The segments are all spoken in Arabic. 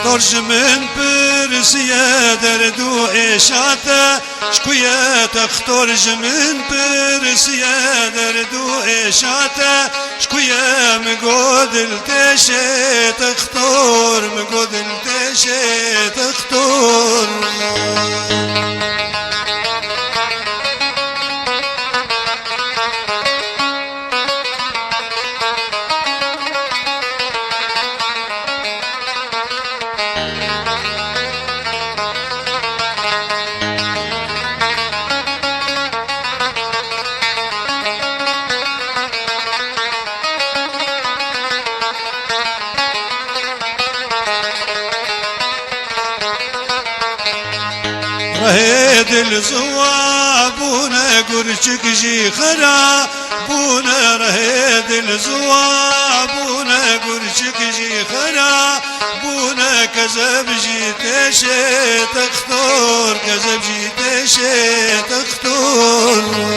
تخطرج من برسيا دردو عيشاتا شكويا تخطرج من برسيا دردو عيشاتا شكويا مقود التشي تخطر مقود التشي تخطر رهيد الزوا بونا قرشك جي خرا بونا رهيد الزوا بونا قرشك جي خرا بونا كذب جي تشي تخطر كذب جي تشي تخطر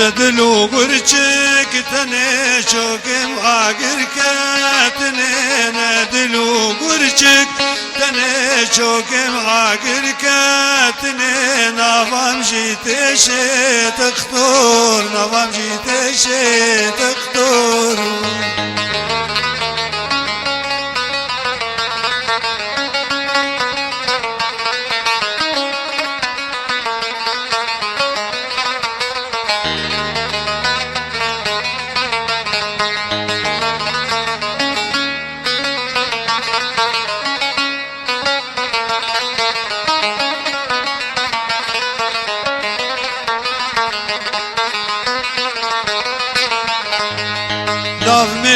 ندلو قرشك تني شوكم آقر كاتني ندلو قرشك تني شوكم آقر كاتني نظام جيتشي تخطر نظام جيتشي تخطر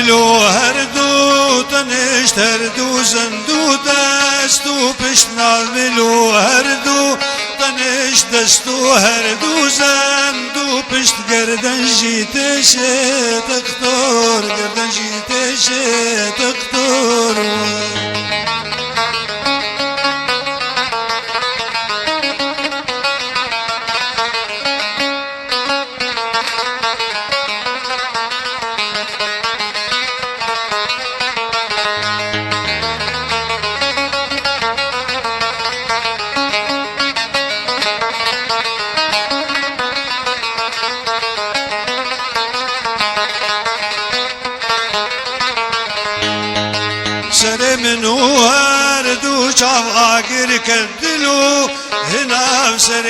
ملو هردو تنشت هردو زندو دستو پشنا ملو هردو تنشت دستو هردو زندو پشت گردن جیتش تختار گردن جیتش تختار سر منو هردو شاف آقر كدلو هنا سر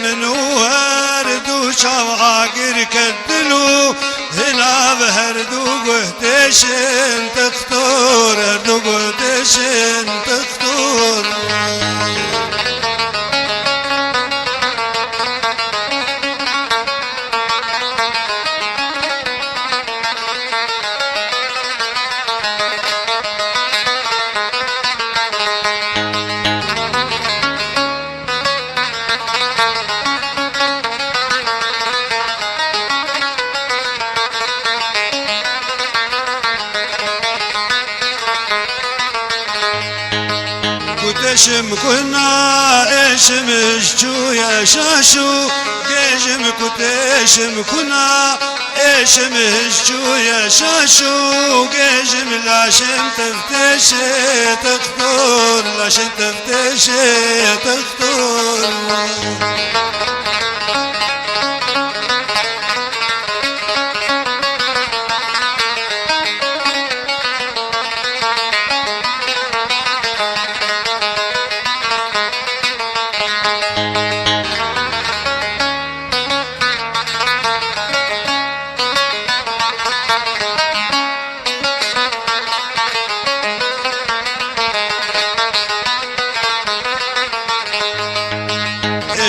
منو هردو شاف آقر كدلو هنا بهردو قهتشن تختار هردو قهتشن تختار قدشم كنا ايشم اشجو يا شاشو قيشم قدشم كنا ايشم اشجو يا شاشو قيشم لاشم تفتش تختار لاشم تفتش تختار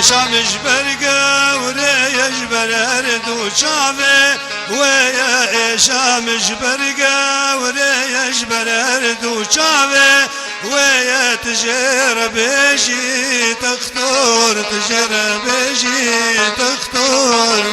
شامش برقا وريش برردو شافي ويا شامش برقا وريش برردو شافي ويا تجرب بيجي تختار تجرب بيجي تختار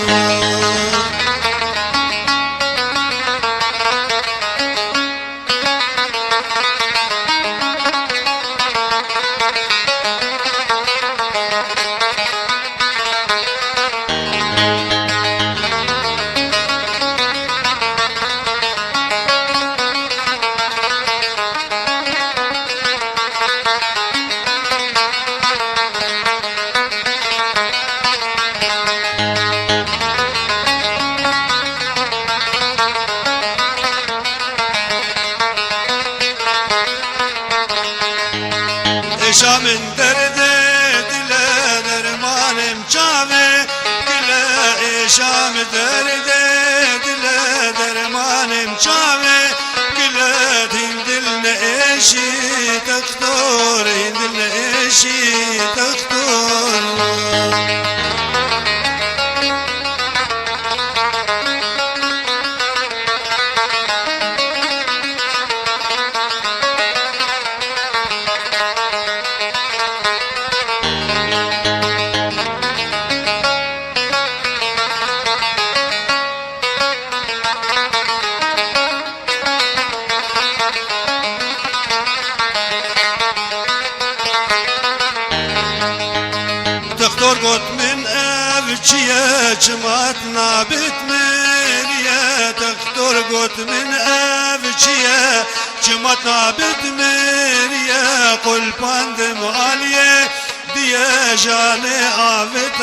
شام دردي دلا درمان مشافي كلا شام دردي دلا درمان مشافي كلا دلنا ايشي تختار دلنا ايشي تختار تختار قط من أبجية جمعت نابت مريا تختار قط من أبجية جمعت نابت مريا قل باند معالية ديا جاني آفت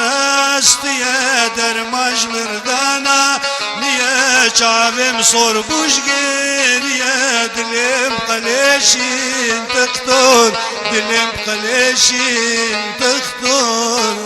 استيا درماج مردانا نيا چاوم صور بوشگيريا دلم قليشين تختار دلم قليشين تختار